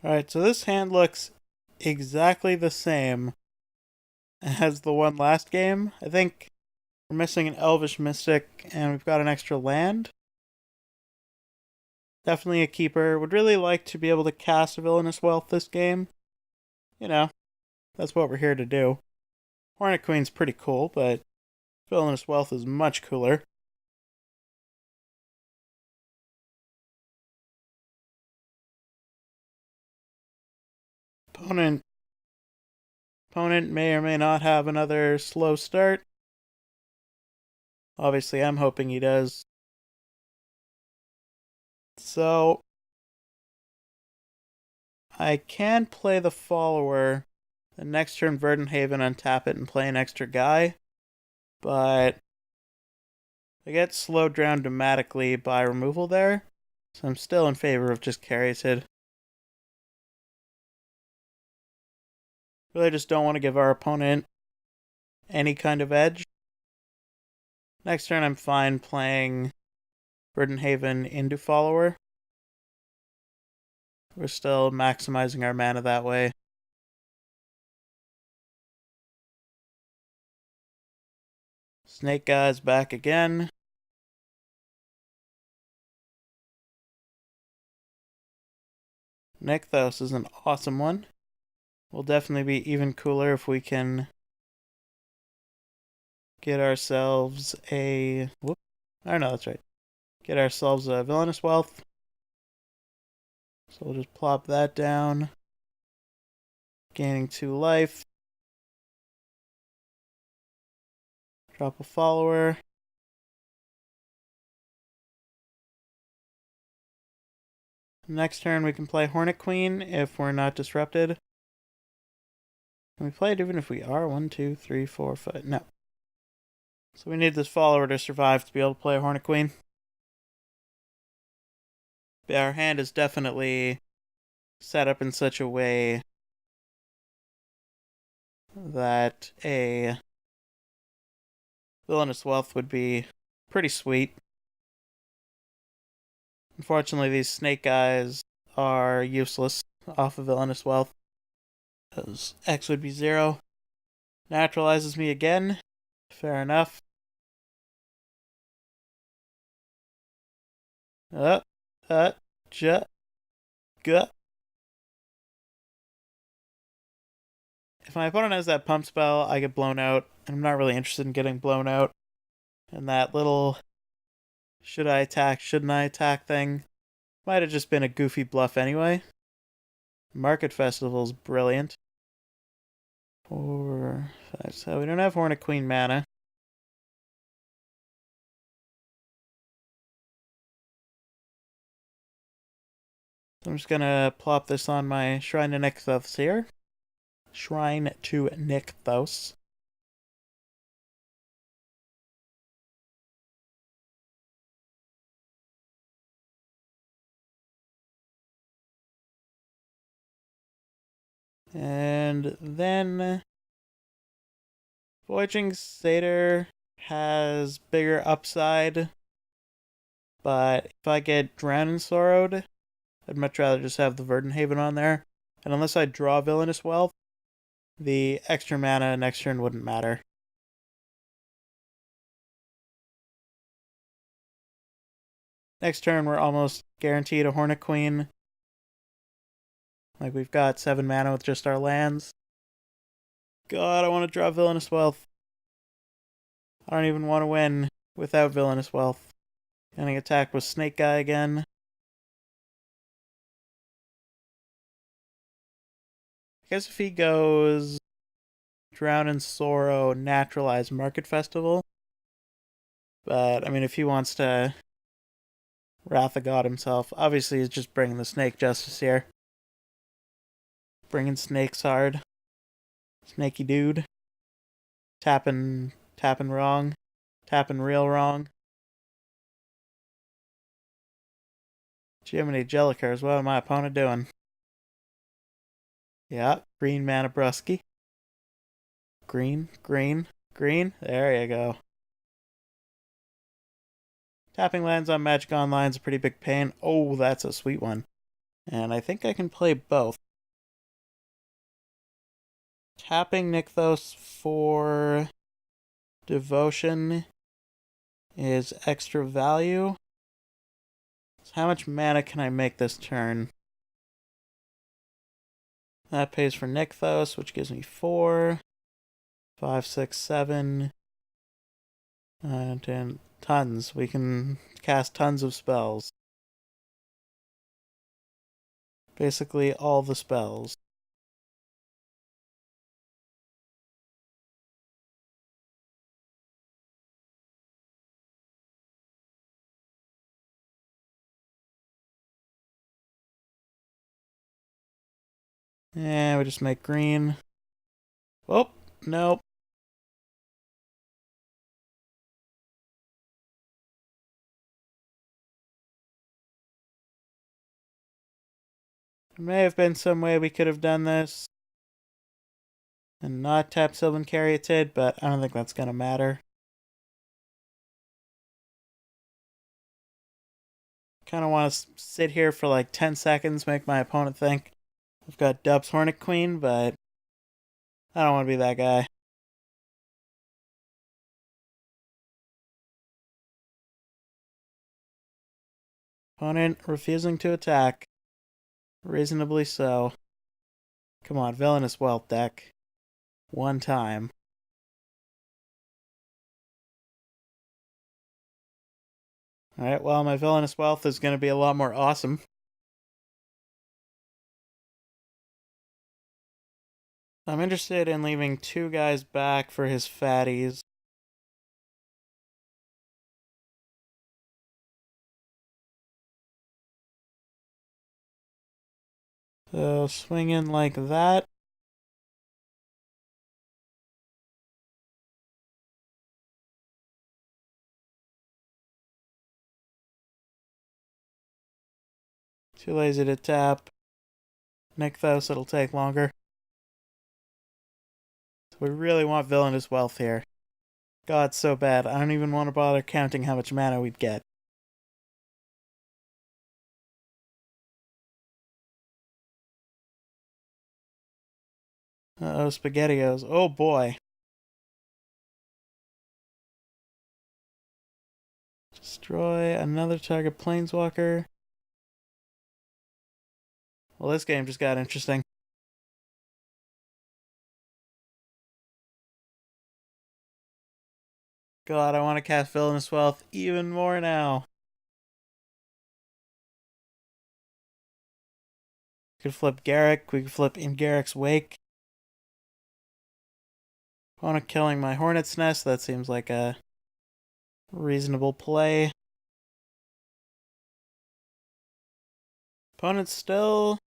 Alright, so this hand looks exactly the same as the one last game. I think we're missing an Elvish Mystic, and we've got an extra land. Definitely a keeper. Would really like to be able to cast a Villinous Wealth this game. You know, that's what we're here to do. Hornet Queen's pretty cool, but Villinous Wealth is much cooler. Opponent Opponent may or may not have another slow start. Obviously, I'm hoping he does. So, I can play the follower. The next turn, Verdenhaven, untap it and play an extra guy. But I get slowed down dramatically by removal there. So I'm still in favor of just Caryatid. Really just don't want to give our opponent any kind of edge. Next turn, I'm fine playing Verdenhaven into follower. We're still maximizing our mana that way. Snake Guy's back again. Nykthos is an awesome one. Will definitely be even cooler if we can get ourselves a... Whoop. Oh no, that's right. Get ourselves a Villinous Wealth. So we'll just plop that down. Gaining 2 life. Drop a follower. Next turn we can play Hornet Queen if we're not disrupted. Can we play it even if we are? 1, 2, 3, 4, 5. No. So we need this follower to survive to be able to play Hornet Queen. But our hand is definitely set up in such a way that a Villinous Wealth would be pretty sweet. Unfortunately, these snake guys are useless off of Villinous Wealth, because X would be 0. Naturalizes me again. Fair enough. Uh, j, g. If my opponent has that pump spell, I get blown out, and I'm not really interested in getting blown out. And that little should I attack, shouldn't I attack thing might have just been a goofy bluff anyway. Market Festival's brilliant. 4, 5, so we don't have Hornet Queen mana. So I'm just gonna plop this on my Shrine to Nykthos here. Shrine to Nykthos. And then Voyaging Satyr has bigger upside, but if I get Drowned and Sorrowed, I'd much rather just have the Verdenhaven on there. And unless I draw Villinous Wealth, the extra mana next turn wouldn't matter. Next turn, we're almost guaranteed a Hornet Queen. Like, we've got 7 mana with just our lands. God, I want to draw Villinous Wealth. I don't even want to win without Villinous Wealth. Getting attacked with Snake Guy again. I guess if he goes Drown in Sorrow, Naturalize Market Festival. But, I mean, if he wants to Wrath of God himself, obviously he's just bringing the Snake Justice here. Bringing snakes hard. Snaky dude. Tapping wrong. Tapping real wrong. Jiminy Jellicers, what am my opponent doing? Yeah, green mana brusky. Green. There you go. Tapping lands on Magic Online is a pretty big pain. Oh, that's a sweet one. And I think I can play both. Tapping Nykthos for Devotion is extra value. So how much mana can I make this turn? That pays for Nykthos, which gives me 4, 5, 6, 7, and tons. We can cast tons of spells. Basically all the spells. And we just make green. Oh, nope. There may have been some way we could have done this and not tap Sylvan Caryatid, but I don't think that's gonna matter. Kind of want to sit here for like 10 seconds, make my opponent think I've got Dub's Hornet Queen, but I don't want to be that guy. Opponent refusing to attack. Reasonably so. Come on, Villinous Wealth deck. One time. Alright, well, my Villinous Wealth is going to be a lot more awesome. I'm interested in leaving 2 guys back for his fatties. So, swing in like that. Too lazy to tap. Nykthos, it'll take longer. So we really want Villinous Wealth here. God, so bad. I don't even want to bother counting how much mana we'd get. Uh-oh, SpaghettiOs. Oh boy. Destroy another target Planeswalker. Well, this game just got interesting. God, I want to cast Villinous Wealth even more now. We could flip Garrick. We could flip in Garrick's Wake. Opponent killing my Hornet's Nest. That seems like a reasonable play. Opponent still.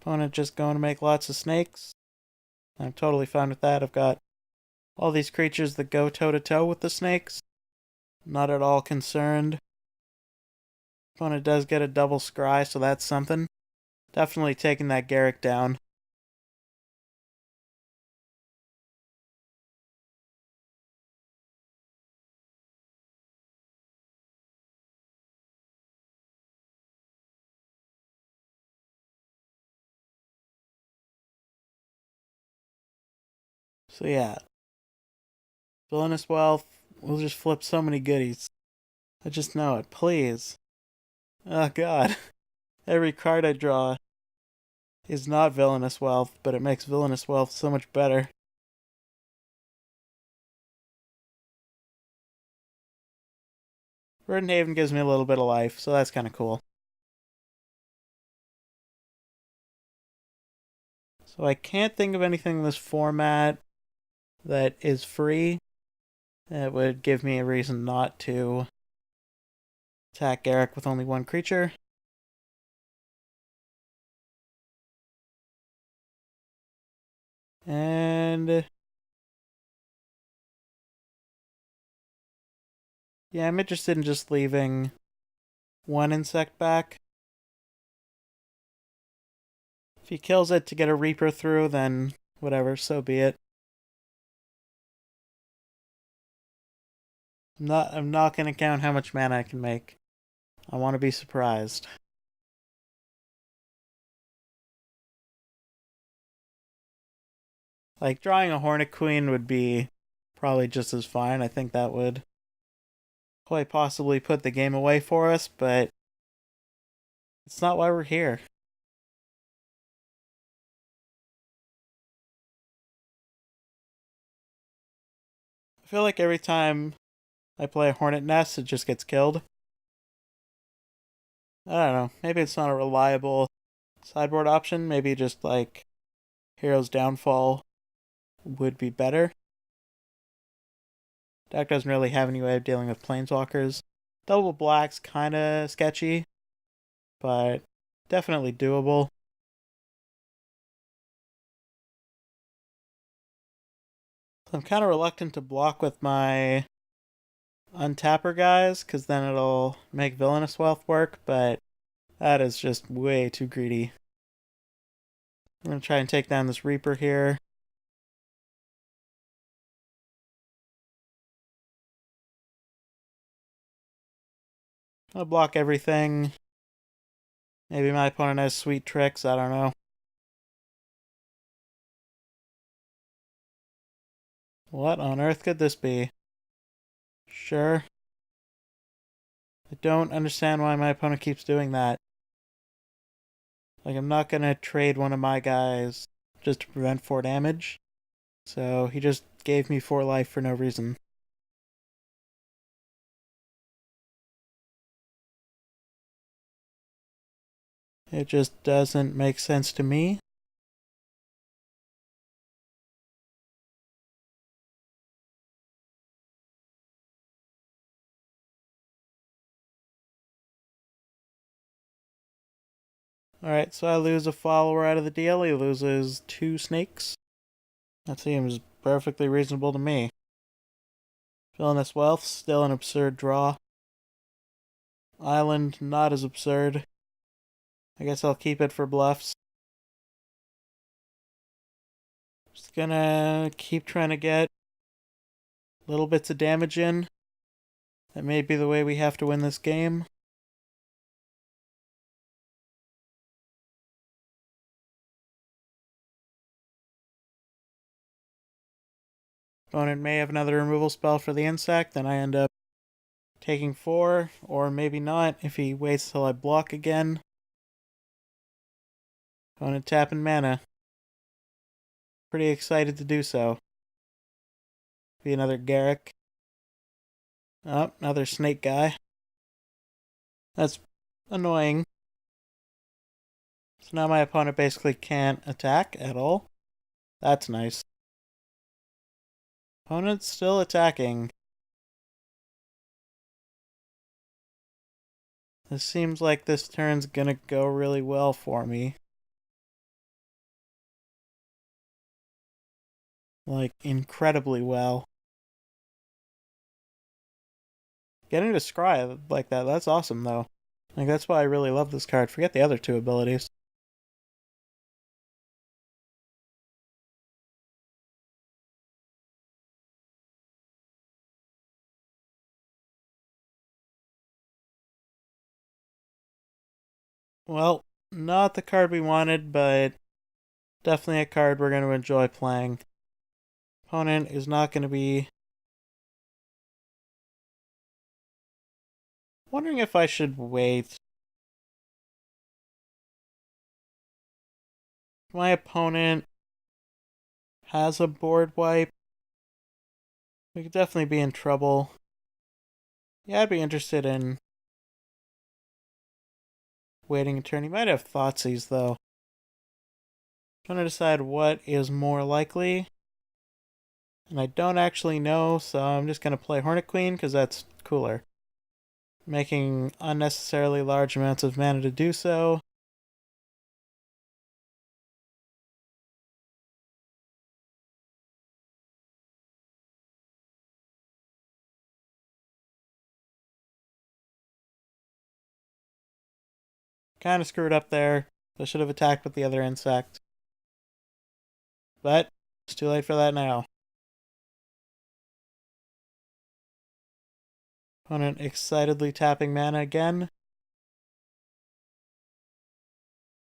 Opponent just going to make lots of snakes. I'm totally fine with that. I've got all these creatures that go toe to toe with the snakes. Not at all concerned. Opponent does get a double scry, so that's something. Definitely taking that Garrick down. So yeah, Villinous Wealth, we'll just flip so many goodies. I just know it, please. Oh god. Every card I draw is not Villinous Wealth, but it makes Villinous Wealth so much better. Verdant Haven gives me a little bit of life, so that's kind of cool. So I can't think of anything in this format that is free that would give me a reason not to attack Garrick with only one creature. And yeah, I'm interested in just leaving one insect back. If he kills it to get a Reaper through, then whatever, so be it. I'm not gonna count how much mana I can make. I want to be surprised. Like drawing a Hornet Queen would be probably just as fine. I think that would quite possibly put the game away for us, but it's not why we're here. I feel like every time I play a Hornet Nest, it just gets killed. I don't know. Maybe it's not a reliable sideboard option. Maybe just like Hero's Downfall would be better. Deck doesn't really have any way of dealing with Planeswalkers. Double Black's kinda sketchy, but definitely doable. I'm kind of reluctant to block with my untapper guys, because then it'll make Villainous Wealth work, but that is just way too greedy. I'm going to try and take down this Reaper here. I'll block everything. Maybe my opponent has sweet tricks, I don't know. What on earth could this be? Sure. I don't understand why my opponent keeps doing that. Like, I'm not gonna trade one of my guys just to prevent 4 damage. So he just gave me 4 life for no reason. It just doesn't make sense to me. Alright, so I lose a follower out of the deal. He loses 2 snakes. That seems perfectly reasonable to me. Villinous Wealth, still an absurd draw. Island, not as absurd. I guess I'll keep it for bluffs. Just gonna keep trying to get little bits of damage in. That may be the way we have to win this game. Opponent may have another removal spell for the insect, then I end up taking 4, or maybe not if he waits till I block again. Opponent tapping mana. Pretty excited to do so. Be another Garrick. Oh, another snake guy. That's annoying. So now my opponent basically can't attack at all. That's nice. Opponent's still attacking. This seems like this turn's gonna go really well for me. Like, incredibly well. Getting to scry like that, that's awesome though. Like, that's why I really love this card. Forget the other 2 abilities. Well, not the card we wanted, but definitely a card we're going to enjoy playing. Opponent is not going to be... Wondering if I should wait. My opponent has a board wipe. We could definitely be in trouble. Yeah, I'd be interested in waiting a turn. He might have Thoughtseize, though. Trying to decide what is more likely. And I don't actually know, so I'm just going to play Hornet Queen, because that's cooler. Making unnecessarily large amounts of mana to do so. Kind of screwed up there. I should have attacked with the other insect. But it's too late for that now. Opponent excitedly tapping mana again.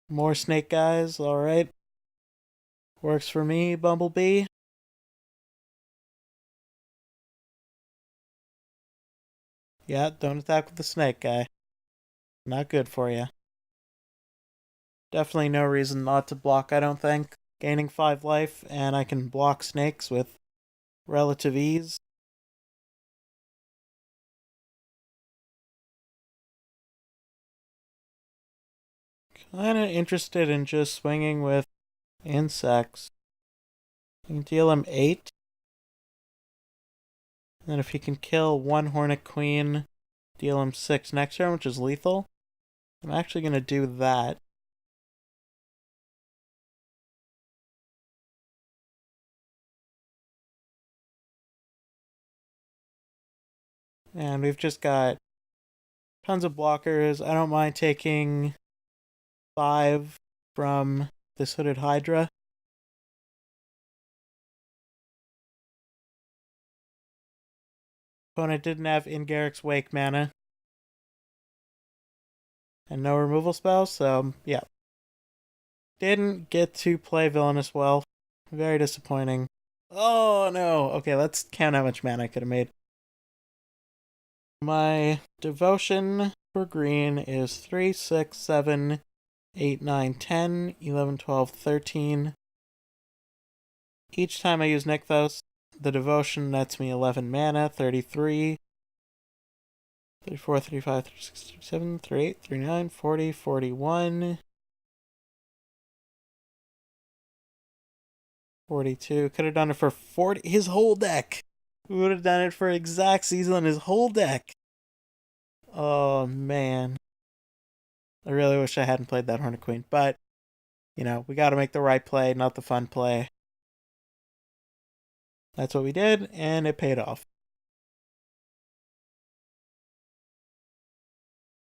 More snake guys, alright. Works for me, Bumblebee. Yeah, don't attack with the snake guy. Not good for you. Definitely no reason not to block, I don't think. Gaining 5 life, and I can block snakes with relative ease. Kinda interested in just swinging with insects. You can deal him 8. And then if he can kill one Hornet Queen, deal him 6 next turn, which is lethal. I'm actually going to do that. And we've just got tons of blockers. I don't mind taking 5 from this Hooded Hydra. Opponent didn't have Ingarrick's Wake mana. And no removal spells, so yeah. Didn't get to play Villinous well. Very disappointing. Oh no! Okay, let's count how much mana I could have made. My devotion for green is 3, 6, 7, 8, 9, 10, 11, 12, 13. Each time I use Nykthos, the devotion nets me 11 mana, 33, 34, 35, 36, 37, 38, 39, 40, 41, 42. Could have done it for 40. His whole deck. We would have done it for exact season on his whole deck. Oh, man. I really wish I hadn't played that Hornet Queen. But, you know, we got to make the right play, not the fun play. That's what we did, and it paid off.